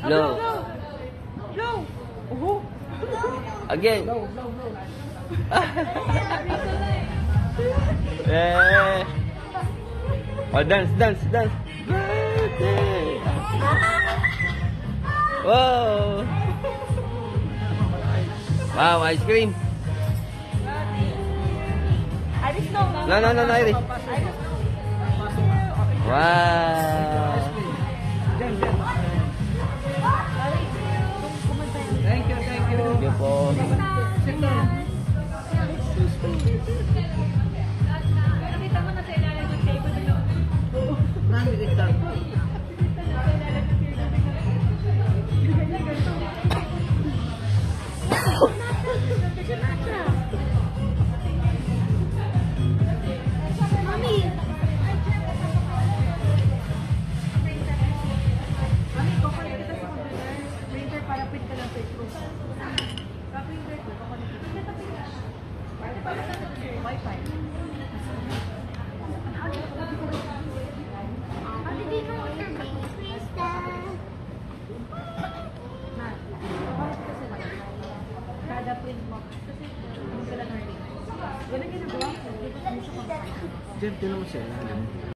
Blow. Blow. Oh. Again. Yeah. Oh, dance. Birthday. Wow. Wow, ice cream. Iris, no. No, Iris. Wow. Thank you. Thank you po. Nakita mo na sa ilalim ng table doon. Mami! Mami, kukulit kita sa computer. Printer para print ka lang Facebook. Printer ko, kukulit kita. Wi-Fi. How did you know your name, Krista? Kada print mo. Kasi, hindi ka lang learning. Ganun ginagawa ko. Diyan, tinan mo siya.